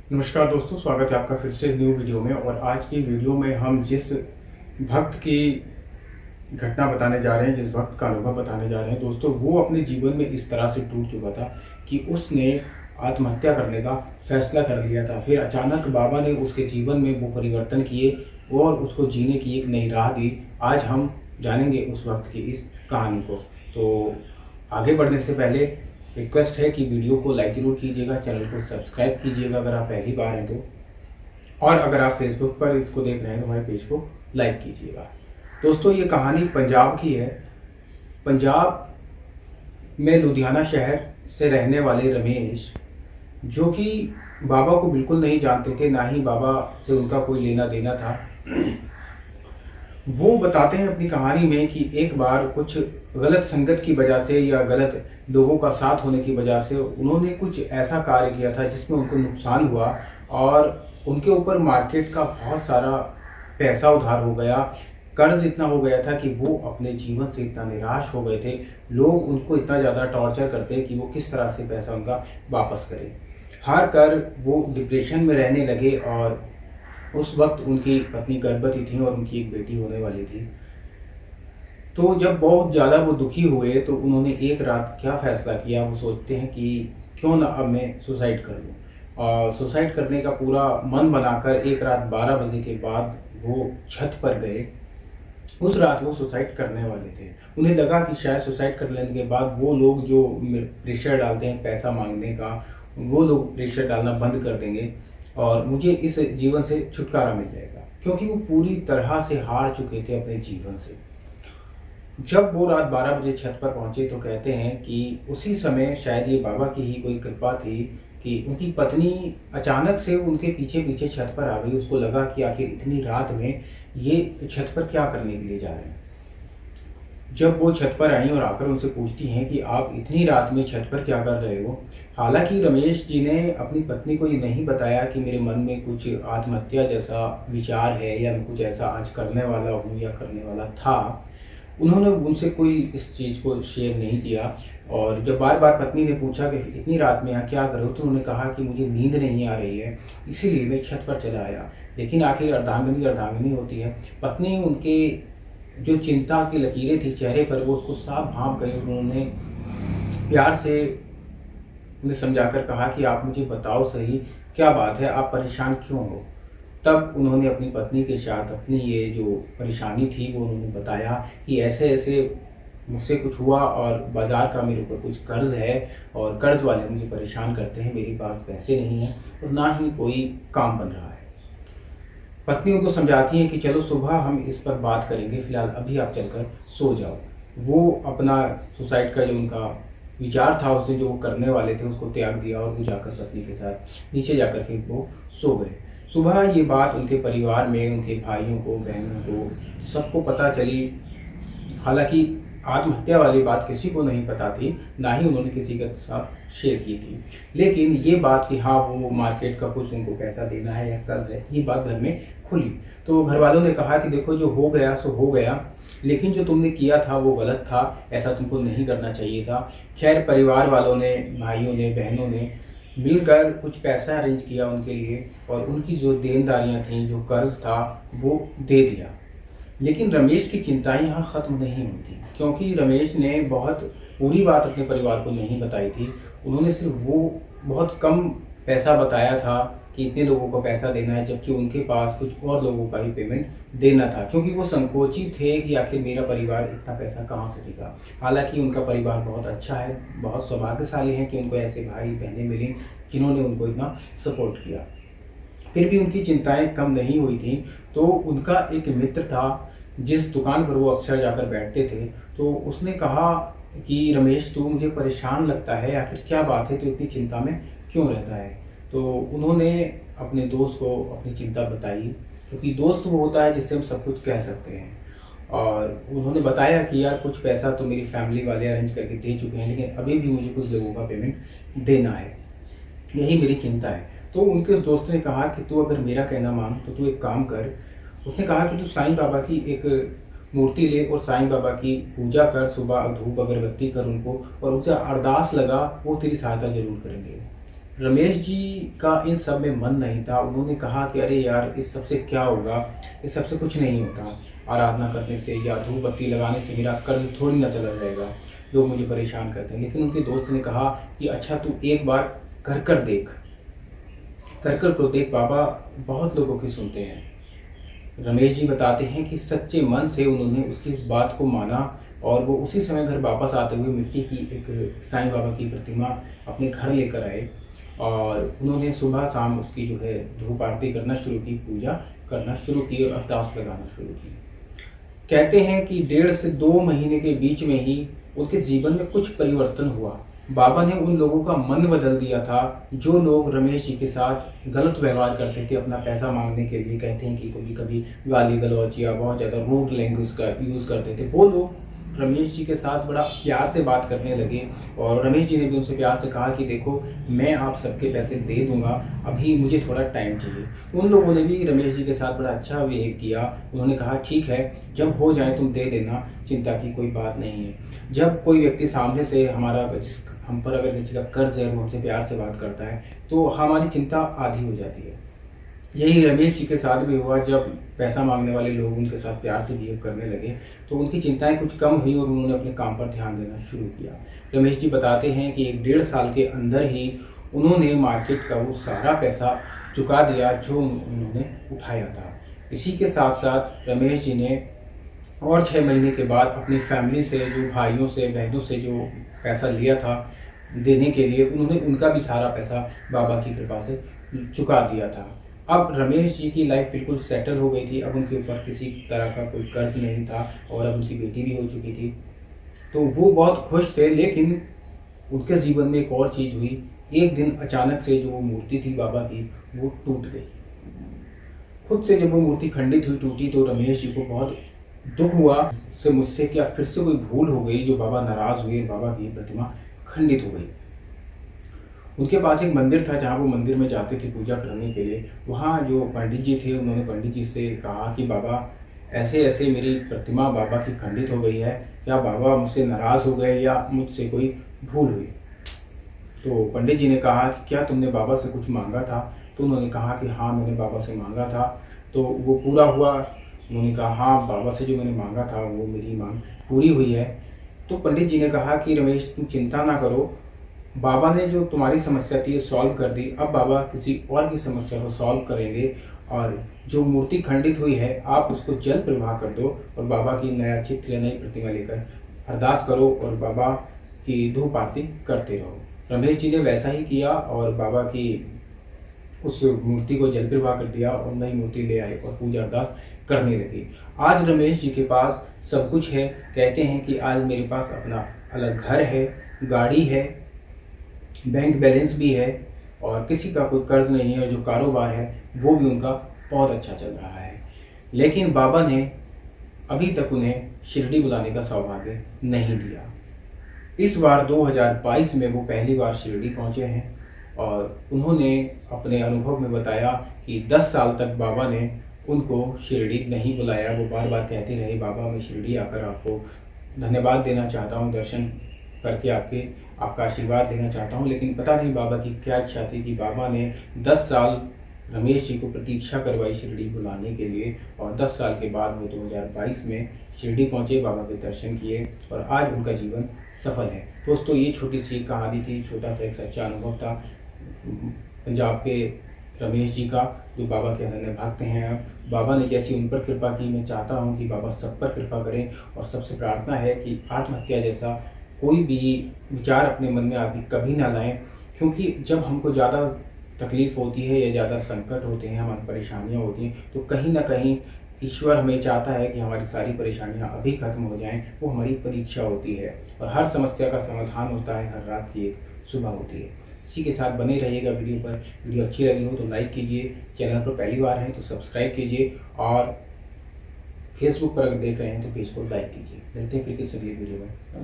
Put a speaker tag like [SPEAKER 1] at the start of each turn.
[SPEAKER 1] नमस्कार दोस्तों, स्वागत है आपका फिर से न्यू वीडियो में। और आज की वीडियो में हम जिस भक्त की घटना बताने जा रहे हैं, जिस भक्त का अनुभव बताने जा रहे हैं दोस्तों, वो अपने जीवन में इस तरह से टूट चुका था कि उसने आत्महत्या करने का फैसला कर लिया था। फिर अचानक बाबा ने उसके जीवन में वो परिवर्तन किए और उसको जीने की एक नई राह दी। आज हम जानेंगे उस वक्त की इस कहानी को। तो आगे बढ़ने से पहले रिक्वेस्ट है कि वीडियो को लाइक जरूर कीजिएगा, चैनल को सब्सक्राइब कीजिएगा अगर आप पहली बार हैं तो, और अगर आप फेसबुक पर इसको देख रहे हैं तो हमारे पेज को लाइक कीजिएगा। दोस्तों, ये कहानी पंजाब की है। पंजाब में लुधियाना शहर से रहने वाले रमेश, जो कि बाबा को बिल्कुल नहीं जानते थे, ना ही बाबा से उनका कोई लेना देना था, वो बताते हैं अपनी कहानी में कि एक बार कुछ गलत संगत की वजह से या गलत लोगों का साथ होने की वजह से उन्होंने कुछ ऐसा कार्य किया था जिसमें उनको नुकसान हुआ और उनके ऊपर मार्केट का बहुत सारा पैसा उधार हो गया। कर्ज इतना हो गया था कि वो अपने जीवन से इतना निराश हो गए थे। लोग उनको इतना ज़्यादा टॉर्चर करते कि वो किस तरह से पैसा उनका वापस करें। हार कर वो डिप्रेशन में रहने लगे और उस वक्त उनकी पत्नी गर्भवती थी और उनकी एक बेटी होने वाली थी। तो जब बहुत ज़्यादा वो दुखी हुए तो उन्होंने एक रात क्या फ़ैसला किया, वो सोचते हैं कि क्यों ना अब मैं सुसाइड कर लूँ। और सुसाइड करने का पूरा मन बनाकर एक रात 12 बजे के बाद वो छत पर गए। उस रात वो सुसाइड करने वाले थे। उन्हें लगा कि शायद सुसाइड कर लेने के बाद वो लोग जो प्रेशर डालते हैं पैसा मांगने का, वो लोग प्रेशर डालना बंद कर देंगे और मुझे इस जीवन से छुटकारा मिल जाएगा, क्योंकि वो पूरी तरह से हार चुके थे अपने जीवन से। जब वो रात 12 बजे छत पर पहुंचे तो कहते हैं कि उसी समय शायद ये बाबा की ही कोई कृपा थी कि उनकी पत्नी अचानक से उनके पीछे पीछे छत पर आ गई। उसको लगा कि आखिर इतनी रात में ये छत पर क्या करने के लिए जा रहे हैं। जब वो छत पर आई और आकर उनसे पूछती हैं कि आप इतनी रात में छत पर क्या कर रहे हो। हालांकि रमेश जी ने अपनी पत्नी को ये नहीं बताया कि मेरे मन में कुछ आत्महत्या जैसा विचार है या मैं कुछ ऐसा आज करने वाला हूँ या करने वाला था। उन्होंने उनसे कोई इस चीज़ को शेयर नहीं किया। और जब बार बार पत्नी ने पूछा कि इतनी रात में यहाँ क्या करो, तो उन्होंने कहा कि मुझे नींद नहीं आ रही है, इसीलिए मैं छत पर चला आया। लेकिन आखिर अर्धांगिनी अर्धांगिनी होती है। पत्नी उनके जो चिंता की लकीरें थी चेहरे पर, वो उसको साफ भांप गई। उन्होंने प्यार से उन्हें समझाकर कहा कि आप मुझे बताओ सही, क्या बात है, आप परेशान क्यों हो। तब उन्होंने अपनी पत्नी के साथ अपनी ये जो परेशानी थी वो उन्होंने बताया कि ऐसे ऐसे मुझसे कुछ हुआ और बाज़ार का मेरे ऊपर कुछ कर्ज़ है और कर्ज़ वाले मुझे परेशान करते हैं, मेरे पास पैसे नहीं हैं और ना ही कोई काम बन रहा है। पत्नी उनको समझाती है कि चलो सुबह हम इस पर बात करेंगे, फिलहाल अभी आप चलकर सो जाओ। वो अपना सुसाइड का जो उनका विचार था, उससे जो वो करने वाले थे उसको त्याग दिया और वो जाकर पत्नी के साथ नीचे जाकर फिर वो सो गए। सुबह ये बात उनके परिवार में, उनके भाइयों को, बहनों को, सबको पता चली। हालांकि आत्महत्या वाली बात किसी को नहीं पता थी, ना ही उन्होंने किसी के साथ शेयर की थी। लेकिन ये बात कि हाँ वो मार्केट का कुछ उनको पैसा देना है या कर्ज है, ये बात घर में खुली। तो घर वालों ने कहा कि देखो जो हो गया सो हो गया, लेकिन जो तुमने किया था वो गलत था, ऐसा तुमको नहीं करना चाहिए था। खैर परिवार वालों ने, भाइयों ने, बहनों ने मिलकर कुछ पैसा अरेंज किया उनके लिए और उनकी जो देनदारियां थीं, जो कर्ज था, वो दे दिया। लेकिन रमेश की चिंताएं यहाँ ख़त्म नहीं होती, क्योंकि रमेश ने बहुत पूरी बात अपने परिवार को नहीं बताई थी। उन्होंने सिर्फ वो बहुत कम पैसा बताया था कि इतने लोगों को पैसा देना है, जबकि उनके पास कुछ और लोगों का ही पेमेंट देना था, क्योंकि वो संकोचित थे कि आखिर मेरा परिवार इतना पैसा कहाँ से देगा। हालांकि उनका परिवार बहुत अच्छा है, बहुत सौभाग्यशाली है कि उनको ऐसे भाई बहनें मिली जिन्होंने उनको इतना सपोर्ट किया। फिर भी उनकी चिंताएं कम नहीं हुई थी। तो उनका एक मित्र था जिस दुकान पर वो अक्सर जाकर बैठते थे, तो उसने कहा कि रमेश तू मुझे परेशान लगता है, आखिर क्या बात है, तो इतनी चिंता में क्यों रहता है। तो उन्होंने अपने दोस्त को अपनी चिंता बताई, क्योंकि दोस्त वो होता है जिससे हम सब कुछ कह सकते हैं। और उन्होंने बताया कि यार कुछ पैसा तो मेरी फैमिली वाले अरेंज करके दे चुके हैं, लेकिन अभी भी मुझे कुछ लोगों का पेमेंट देना है, यही मेरी चिंता है। तो उनके उस दोस्त ने कहा कि तू अगर मेरा कहना मान तो तू एक काम कर। उसने कहा कि तू साईं बाबा की एक मूर्ति ले और साईं बाबा की पूजा कर, सुबह धूप अगरबत्ती कर उनको, और उनसे अरदास लगा, वो तेरी सहायता जरूर करेंगे। रमेश जी का इन सब में मन नहीं था। उन्होंने कहा कि अरे यार, इस सब से क्या होगा, इस सब से कुछ नहीं होता। आराधना करने से या धूप बत्ती लगाने से मेरा कर्ज थोड़ी ना चला जाएगा, लोग मुझे परेशान करते हैं। लेकिन उनके दोस्त ने कहा कि अच्छा तू एक बार कर कर देख, कर कर को देख, बाबा बहुत लोगों की सुनते हैं। रमेश जी बताते हैं कि सच्चे मन से उन्होंने उसकी उस बात को माना और वो उसी समय घर वापस आते हुए मिट्टी की एक साईं बाबा की प्रतिमा अपने घर लेकर आए और उन्होंने सुबह शाम उसकी जो है धूप आरती करना शुरू की, पूजा करना शुरू की और अरदास लगाना शुरू की। कहते हैं कि 1.5 से 2 महीने के बीच में ही उनके जीवन में कुछ परिवर्तन हुआ। बाबा ने उन लोगों का मन बदल दिया था जो लोग रमेश जी के साथ गलत व्यवहार करते थे अपना पैसा मांगने के लिए। कहते हैं कि कभी कभी गाली गलौज या बहुत ज़्यादा रूड लैंग्वेज का यूज़ करते थे, वो लोग रमेश जी के साथ बड़ा प्यार से बात करने लगे और रमेश जी ने भी उनसे प्यार से कहा कि देखो, मैं आप सबके पैसे दे दूंगा, अभी मुझे थोड़ा टाइम चाहिए। उन लोगों ने भी रमेश जी के साथ बड़ा अच्छा बिहेव किया। उन्होंने कहा ठीक है, जब हो जाए तुम दे देना, चिंता की कोई बात नहीं है। जब कोई व्यक्ति सामने से हम पर अगर किसी का कर्ज है, वो हमसे प्यार से बात करता है तो हमारी चिंता आधी हो जाती है। यही रमेश जी के साथ भी हुआ। जब पैसा मांगने वाले लोग उनके साथ प्यार से बिहेव करने लगे तो उनकी चिंताएं कुछ कम हुई और उन्होंने अपने काम पर ध्यान देना शुरू किया। रमेश जी बताते हैं कि 1.5 साल के अंदर ही उन्होंने मार्केट का वो सारा पैसा चुका दिया जो उन्होंने उठाया था। इसी के साथ साथ रमेश जी ने और 6 महीने के बाद अपनी फैमिली से, जो भाइयों से बहनों से जो पैसा लिया था देने के लिए, उन्होंने उनका भी सारा पैसा बाबा की कृपा से चुका दिया था। अब रमेश जी की लाइफ बिल्कुल सेटल हो गई थी। अब उनके ऊपर किसी तरह का कोई कर्ज नहीं था और अब उनकी बेटी भी हो चुकी थी, तो वो बहुत खुश थे। लेकिन उनके जीवन में एक और चीज़ हुई। एक दिन अचानक से जो मूर्ति थी बाबा की, वो टूट गई। खुद से जब वो मूर्ति खंडित हुई, टूटी, तो रमेश जी को बहुत दुख हुआ से मुझसे क्या फिर से कोई भूल हो गई जो बाबा नाराज हुए, बाबा की प्रतिमा खंडित हो गई। उनके पास एक मंदिर था जहाँ वो मंदिर में जाते थे पूजा करने के लिए। वहाँ जो पंडित जी थे, उन्होंने पंडित जी से कहा कि बाबा ऐसे ऐसे मेरी प्रतिमा बाबा की खंडित हो गई है, क्या बाबा मुझसे नाराज़ हो गए या मुझसे कोई भूल हुई? तो पंडित जी ने कहा कि क्या तुमने बाबा से कुछ मांगा था? तो उन्होंने कहा कि हाँ, मैंने बाबा से मांगा था। तो वो पूरा हुआ? उन्होंने कहा हाँ, बाबा से जो मैंने मांगा था वो मेरी मांग पूरी हुई है। तो पंडित जी ने कहा कि रमेश, तुम चिंता ना करो, बाबा ने जो तुम्हारी समस्या थी सॉल्व कर दी। अब बाबा किसी और की समस्या को सॉल्व करेंगे और जो मूर्ति खंडित हुई है आप उसको जल प्रवाह कर दो और बाबा की नया चित्र, नई प्रतिमा लेकर अरदास करो और बाबा की धूप आरती करते रहो। रमेश जी ने वैसा ही किया और बाबा की उस मूर्ति को जल प्रवाह कर दिया और नई मूर्ति ले आए और पूजा अरदास करने लगे। आज रमेश जी के पास सब कुछ है। कहते हैं कि आज मेरे पास अपना अलग घर है, गाड़ी है, बैंक बैलेंस भी है और किसी का कोई कर्ज नहीं है। जो कारोबार है वो भी उनका बहुत अच्छा चल रहा है। लेकिन बाबा ने अभी तक उन्हें शिरडी बुलाने का सौभाग्य नहीं दिया। इस बार 2022 में वो पहली बार शिरडी पहुंचे हैं और उन्होंने अपने अनुभव में बताया कि 10 साल तक बाबा ने उनको शिरडी नहीं बुलाया। वो बार बार कहते रहे, बाबा मैं शिरडी आकर आपको धन्यवाद देना चाहता हूँ, दर्शन करके आपका आशीर्वाद लेना चाहता हूँ। लेकिन पता नहीं बाबा की क्या इच्छा थी कि बाबा ने 10 साल रमेश जी को प्रतीक्षा करवाई शिरडी बुलाने के लिए और 10 साल के बाद वो 2022 में शिरडी पहुँचे, बाबा के दर्शन किए और आज उनका जीवन सफल है। दोस्तों, ये छोटी सी कहानी थी, छोटा सा एक सच्चा अनुभव था पंजाब के रमेश जी का, जो बाबा के अनन्य भक्त हैं। अब बाबा ने जैसी उन पर कृपा की, मैं चाहता हूँ कि बाबा सब पर कृपा करें और सबसे प्रार्थना है कि आत्महत्या जैसा कोई भी विचार अपने मन में आदमी कभी ना लाएं, क्योंकि जब हमको ज़्यादा तकलीफ होती है या ज़्यादा संकट होते हैं, हमारी परेशानियाँ होती हैं, तो कहीं ना कहीं ईश्वर हमें चाहता है कि हमारी सारी परेशानियाँ अभी खत्म हो जाएं। वो हमारी परीक्षा होती है और हर समस्या का समाधान होता है, हर रात की एक सुबह होती है। इसी के साथ बने रहिएगा वीडियो पर। वीडियो अच्छी लगी हो तो लाइक कीजिए, चैनल पर पहली बार है तो सब्सक्राइब कीजिए और फेसबुक पर अगर देख रहे हैं तो पेज को लाइक कीजिए। मिलते हैं फिर किसी अगली वीडियो में।